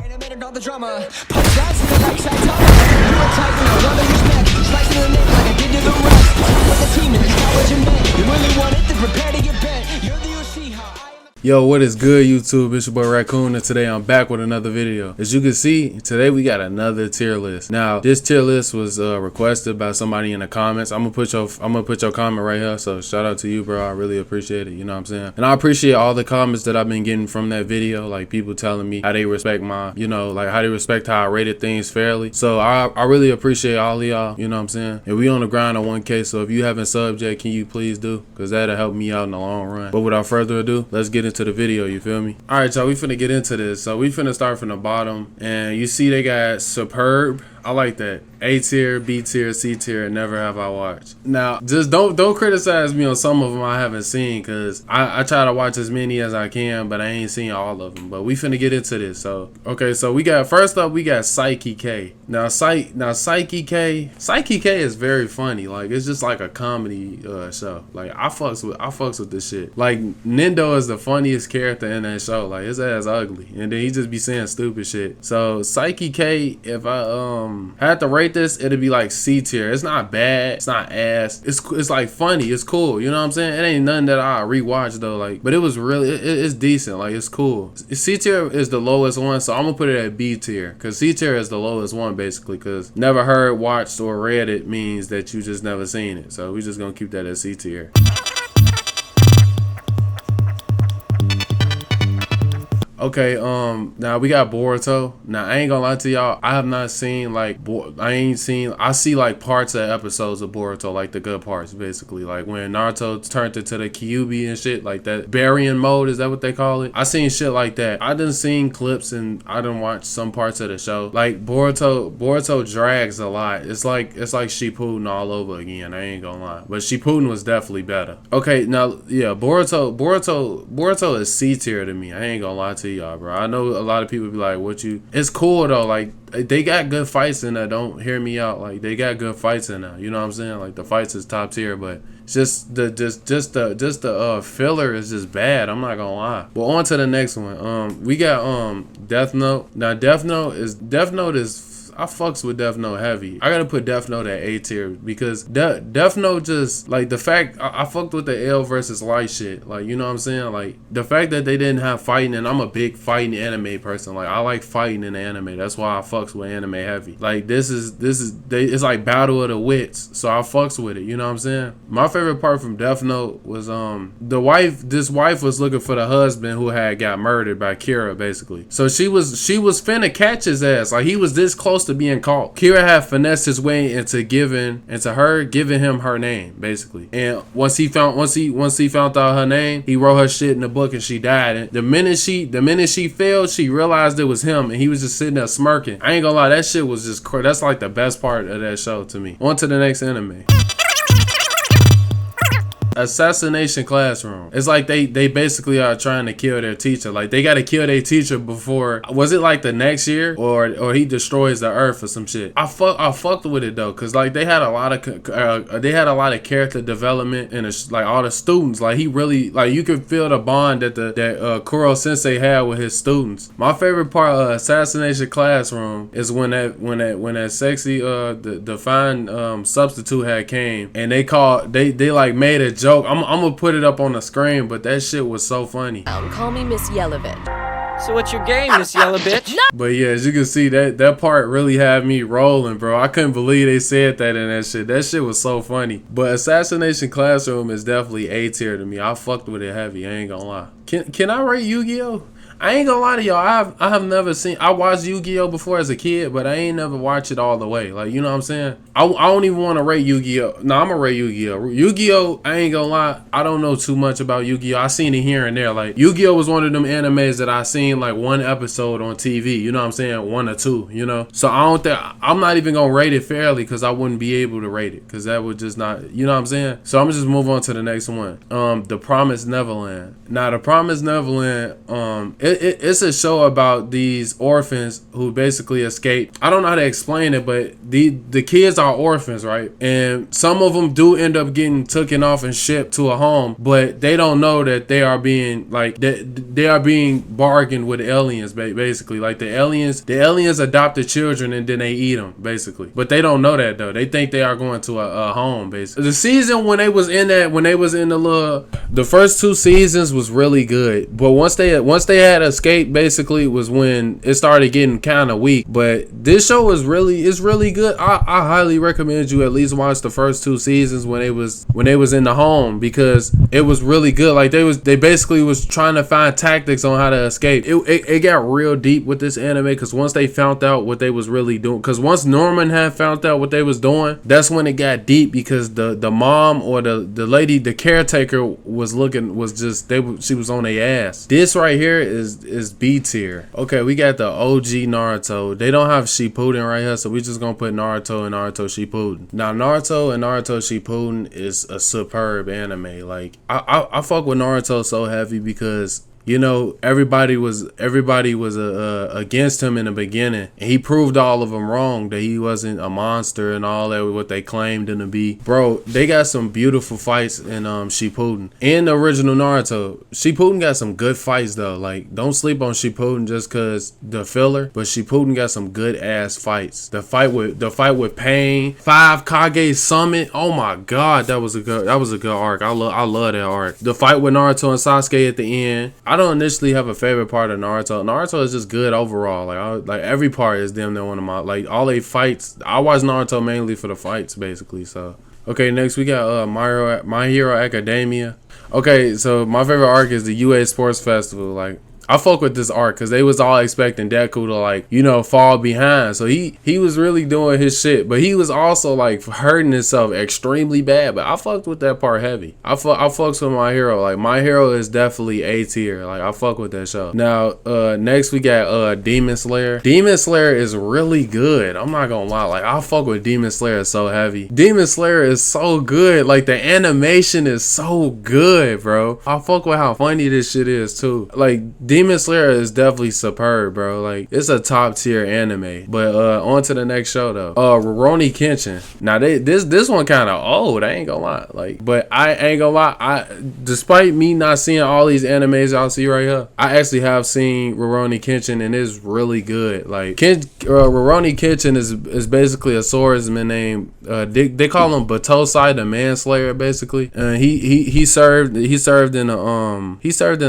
Animated all the drama. Punch lines in the light side tunnel. You were tight in the run of your neck. Slicing the neck like I did to the rest. With the team and it's not what you meant. You really want it, then prepare to get bent. You're the UC, how I am. Yo, what is good, YouTube? It's your boy Raccoon, and today I'm back with another video. As you can see, today we got another tier list. Now, this tier list was requested by somebody in the comments. I'm gonna put your comment right here. So shout out to you, bro. I really appreciate it. You know what I'm saying? And I appreciate all the comments that I've been getting from that video. Like people telling me how they respect my, like how they respect how I rated things fairly. So I really appreciate all of y'all. You know what I'm saying? And we on the grind on 1K. So if you haven't subbed yet, can you please do? Cause that'll help me out in the long run. But without further ado, let's get into the video, you feel me? All right, y'all, we finna get into this. So we finna start from the bottom, and you see they got Superb. I like that. A tier, B tier, C tier, and never have I watched. Now, just don't criticize me on some of them I haven't seen, cause I try to watch as many as I can, but I ain't seen all of them. But we finna get into this. So okay, so we got first up we got Psyche K. Now Psyche K is very funny. Like it's just like a comedy show. Like I fucks with this shit. Like Nindo is the funniest character in that show. Like his ass ugly, and then he just be saying stupid shit. So Psyche K, if I had to rate this, it'd be like C tier. It's not bad, it's not ass, it's like funny, it's cool, you know what I'm saying? It ain't nothing that I rewatch though, like, but it was really it's decent, like it's cool. C tier is the lowest one, so I'm gonna put it at B tier, because C tier is the lowest one basically, because never heard, watched, or read it means that you just never seen it, so we just gonna keep that at C tier. Okay, now we got Boruto. Now I ain't gonna lie to y'all, I have not seen like I see like parts of episodes of Boruto, like the good parts basically, like when Naruto turned into the Kyuubi and shit, like that Baryon mode, is that what they call it? I seen shit like that. I done seen clips and I done watched some parts of the show. Like Boruto drags a lot. It's like Shippuden all over again, I ain't gonna lie. But Shippuden was definitely better. Okay, now yeah, Boruto is C tier to me. I ain't gonna lie to you. Y'all, bro. I know a lot of people be like, it's cool though, like they got good fights in there, don't hear me out, like they got good fights in there, you know what I'm saying? Like the fights is top tier, but just the filler is just bad, I'm not gonna lie. But on to the next one. We got Death Note. Now Death Note is I fucks with Death Note heavy. I gotta put Death Note at A tier, because Death Note just, like the fact, I fucked with the L versus Light shit. Like, you know what I'm saying? Like the fact that they didn't have fighting, and I'm a big fighting anime person. Like I like fighting in the anime. That's why I fucks with anime heavy. Like it's like battle of the wits. So I fucks with it. You know what I'm saying? My favorite part from Death Note was this wife was looking for the husband who had got murdered by Kira basically. So she was finna catch his ass. Like he was this close to being caught. Kira had finessed his way into giving him her name basically. And once he found out her name, he wrote her shit in the book and she died. And the minute she failed, she realized it was him, and he was just sitting there smirking. I ain't gonna lie, that shit was just that's like the best part of that show to me. On to the next anime. Assassination Classroom. It's like they basically are trying to kill their teacher. Like they gotta kill their teacher before, was it like the next year, or he destroys the earth or some shit. I fucked with it though, cause like they had a lot of character development, and like all the students, like he really, like you could feel the bond that Kuro Sensei had with his students. My favorite part of Assassination Classroom is when that sexy the fine substitute had came, and they like made a joke. I'm gonna put it up on the screen, but that shit was so funny. Call me Miss Yellowbit. So what's your game, Miss Yellow Bitch? But yeah, as you can see, that part really had me rolling, bro. I couldn't believe they said that in that shit. That shit was so funny. But Assassination Classroom is definitely A tier to me. I fucked with it heavy, I ain't gonna lie. Can I rate Yu-Gi-Oh? I ain't gonna lie to y'all, I have never seen, I watched Yu-Gi-Oh before as a kid, but I ain't never watched it all the way. Like, you know what I'm saying? I don't even want to rate Yu-Gi-Oh. No, I'm gonna rate Yu-Gi-Oh. Yu-Gi-Oh, I ain't gonna lie, I don't know too much about Yu-Gi-Oh. I seen it here and there. Like, Yu-Gi-Oh was one of them animes that I seen like one episode on TV, you know what I'm saying? One or two, you know? So I'm not even gonna rate it fairly, because I wouldn't be able to rate it, because that would just not, you know what I'm saying? So I'm gonna just move on to the next one. The Promised Neverland. Now, The Promised Neverland, it's a show about these orphans who basically escape. I don't know how to explain it, but the kids are orphans, right? And some of them do end up getting taken off and shipped to a home, but they don't know that they are being like they are being bargained with aliens, basically. Like the aliens adopt the children and then they eat them, basically. But they don't know that though. They think they are going to a home, basically. The season when they was in the first 2 seasons was really good, but once they had escaped, basically, was when it started getting kind of weak. But this show is really good. I highly recommend you at least watch the first 2 seasons when they was in the home, because it was really good. Like they basically was trying to find tactics on how to escape. It got real deep with this anime, because once they found out what they was really doing, because once Norman had found out what they was doing, that's when it got deep, because the mom or the lady, the caretaker she was on their ass. This right here is B tier. Okay, we got the OG Naruto. They don't have Shippuden right here, so we just gonna put Naruto and Naruto Shippuden. Now Naruto and Naruto Shippuden is a superb anime. Like I fuck with Naruto so heavy because, you know, everybody was against him in the beginning, and he proved all of them wrong, that he wasn't a monster and all that, what they claimed him to be. Bro, they got some beautiful fights in Shippuden. In the original Naruto, Shippuden got some good fights though. Like, don't sleep on Shippuden just cause the filler, but Shippuden got some good ass fights. The fight with Pain, 5 Kage Summit. Oh my god, that was a good arc. I love that arc. The fight with Naruto and Sasuke at the end. I don't initially have a favorite part of Naruto. Naruto is just good overall. Like every part is damn near one of my, like, all they fights. I watch Naruto mainly for the fights, basically. So okay, next we got My Hero Academia. Okay, so my favorite arc is the UA Sports Festival. Like, I fuck with this arc because they was all expecting Deku to, like, you know, fall behind. So he was really doing his shit, but he was also like hurting himself extremely bad. But I fucked with that part heavy. I fucks with My Hero. Like, My Hero is definitely A tier. Like, I fuck with that show. Now, next we got Demon Slayer. Demon Slayer is really good. I'm not gonna lie. Like, I fuck with Demon Slayer so heavy. Demon Slayer is so good. Like, the animation is so good, bro. I fuck with how funny this shit is too. Like, Demon Slayer is definitely superb, bro. Like, it's a top tier anime. But on to the next show though. Rurouni Kenshin. Now this one kind of old. I ain't gonna lie. Like, but I ain't gonna lie. Despite me not seeing all these animes y'all see right here, I actually have seen Rurouni Kenshin, and it's really good. Like, Rurouni Kenshin is basically a swordsman named they call him Batosai the Manslayer, basically. He served in the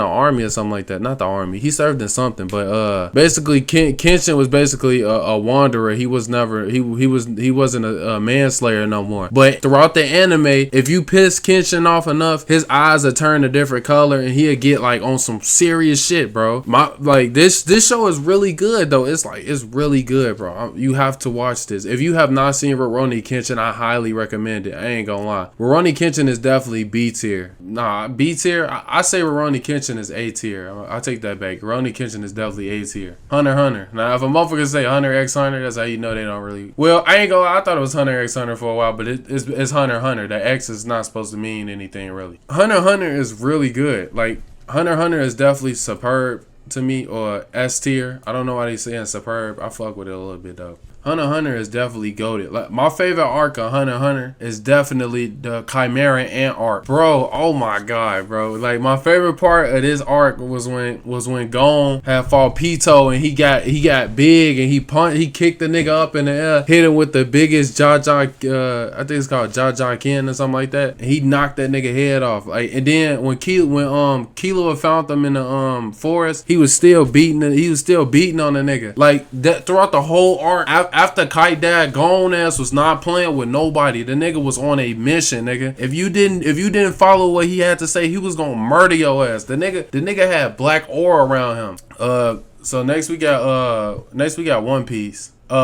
army or something like that. Not the army. He served in something, but basically Kenshin was basically a wanderer. He wasn't a manslayer no more. But throughout the anime, if you piss Kenshin off enough, his eyes will turn a different color, and he'll get like on some serious shit, bro. This show is really good though. It's really good, bro. You have to watch this. If you have not seen Rurouni Kenshin, I highly recommend it. I ain't gonna lie. Rurouni Kenshin is definitely B tier. Nah, B tier. I say Rurouni Kenshin is A tier. I take that back. Rurouni Kenshin is definitely A tier. Hunter x Hunter. Now, if a motherfucker say Hunter x Hunter, that's how you know they don't really. Well, I ain't gonna lie. I thought it was Hunter x Hunter for a while, but it's Hunter x Hunter. The X is not supposed to mean anything really. Hunter x Hunter is really good. Like, Hunter x Hunter is definitely superb to me, or S tier. I don't know why they saying superb. I fuck with it a little bit though. Hunter x Hunter is definitely goated. Like, my favorite arc of Hunter x Hunter is definitely the Chimera Ant arc, bro. Oh my god, bro. Like, my favorite part of this arc was when Gon had fought Pito, and he got big, and he kicked the nigga up in the air, hit him with the biggest I think it's called Ken or something like that. And he knocked that nigga head off. Like, and then when Killua found them in the forest, he was still beating on the nigga. Like, that throughout the whole arc. After Kite died, Gon ass was not playing with nobody. The nigga was on a mission, nigga. If you didn't follow what he had to say, he was gonna murder your ass. The nigga had black aura around him. So next we got One Piece. Should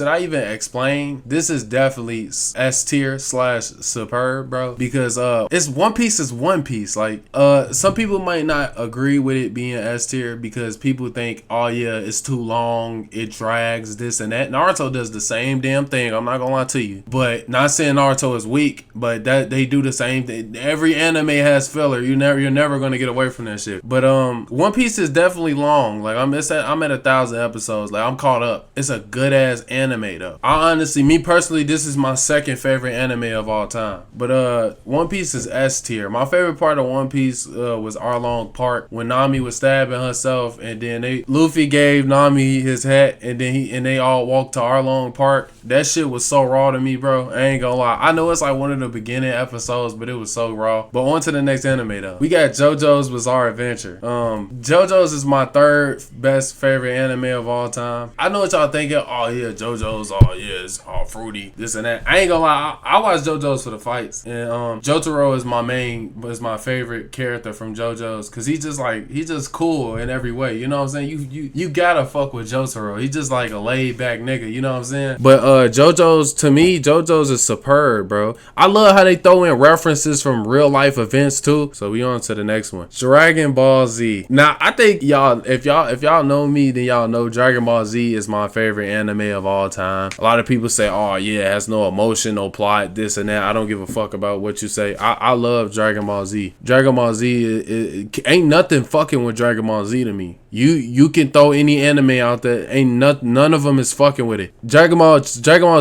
I even explain? This is definitely S tier / superb, bro, because it's One Piece is One Piece. Like some people might not agree with it being S tier because people think, oh yeah, it's too long, it drags, this and that. Naruto does the same damn thing, I'm not gonna lie to you, but not saying Naruto is weak, but that they do the same thing. Every anime has filler. You're never gonna get away from that shit. But One Piece is definitely long. Like I'm at 1,000 episodes. Like I'm caught up. It's a good ass anime though. I honestly, me personally, this is my second favorite anime of all time. But One Piece is S tier. My favorite part of One Piece was Arlong Park when Nami was stabbing herself, and then Luffy gave Nami his hat, and then they all walked to Arlong Park. That shit was so raw to me, bro. I ain't gonna lie. I know it's like one of the beginning episodes, but it was so raw. But on to the next anime though. We got JoJo's Bizarre Adventure. JoJo's is my third best favorite anime of all time. I know what y'all thinking. Oh yeah, JoJo's. Oh yeah, it's all fruity. This and that. I ain't gonna lie. I watch JoJo's for the fights, and Jotaro is my favorite character from JoJo's because he's just cool in every way. You know what I'm saying? You gotta fuck with Jotaro. He's just like a laid back nigga. You know what I'm saying? But JoJo's is superb, bro. I love how they throw in references from real life events too. So we on to the next one. Dragon Ball Z. Now I think if y'all know me, then y'all know Dragon Ball Z is my favorite anime of all time. A lot of people say, oh yeah, it has no emotion, no plot, this and that. I don't give a fuck about what you say. I love Dragon Ball Z. Dragon Ball Z it ain't nothing fucking with Dragon Ball Z to me. You can throw any anime out there, none of them is fucking with it. Dragon Ball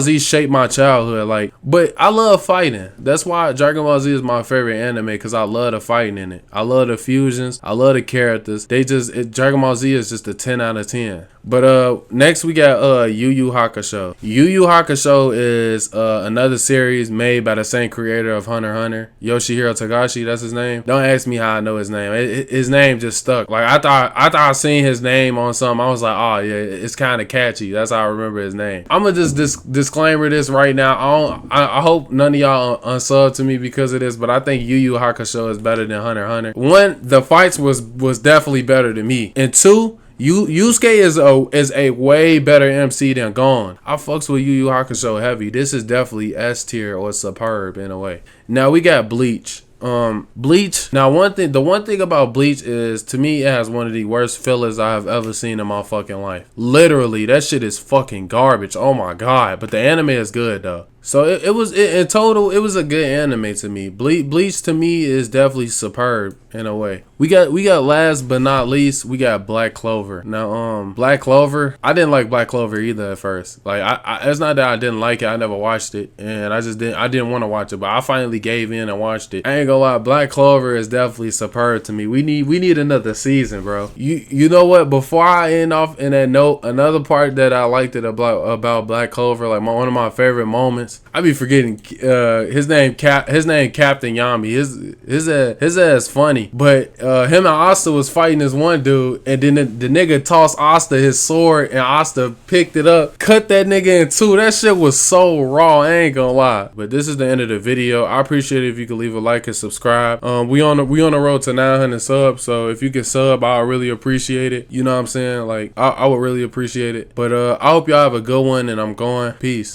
Z shaped my childhood, like, but I love fighting. That's why Dragon Ball Z is my favorite anime, because I love the fighting in it. I love the fusions. I love the characters. Dragon Ball Z is just a 10 out of 10. But next we got Yu Yu Hakusho. Yu Yu Hakusho is another series made by the same creator of Hunter x Hunter, Yoshihiro Togashi. That's his name. Don't ask me how I know his name. His name just stuck. Like I thought I seen his name on something. I was like, oh yeah, it's kind of catchy. That's how I remember his name. I'm gonna just disclaimer this right now. I hope none of y'all unsub to me because of this, but I think Yu Yu Hakusho is better than Hunter x Hunter. One, the fights was definitely better than me, and two, Yusuke is a way better MC than Gon. I fucks with Yu Yu Hakusho heavy. This is definitely S tier or superb in a way. Now we got Bleach. Bleach. Now the one thing about Bleach is, to me, it has one of the worst fillers I have ever seen in my fucking life. Literally, that shit is fucking garbage. Oh my god. But the anime is good though. So in total, it was a good anime to me. Bleach to me is definitely superb in a way. We got last but not least, we got Black Clover. Now, Black Clover, I didn't like Black Clover either at first. Like, it's not that I didn't like it, I never watched it, and I didn't want to watch it, but I finally gave in and watched it. I ain't gonna lie, Black Clover is definitely superb to me. We need another season, bro. You know what? Before I end off in that note, another part that I liked about Black Clover, like one of my favorite moments. I be forgetting his name Captain Yami. His ass funny, but him and Asta was fighting this one dude, and then the nigga tossed Asta his sword, and Asta picked it up, cut that nigga in two. That shit was so raw. I ain't gonna lie. But this is the end of the video. I appreciate it if you could leave a like and subscribe. We on the road to 900 subs, so if you can sub, I'll really appreciate it. You know what I'm saying? Like I would really appreciate it. But I hope y'all have a good one, and I'm going. Peace.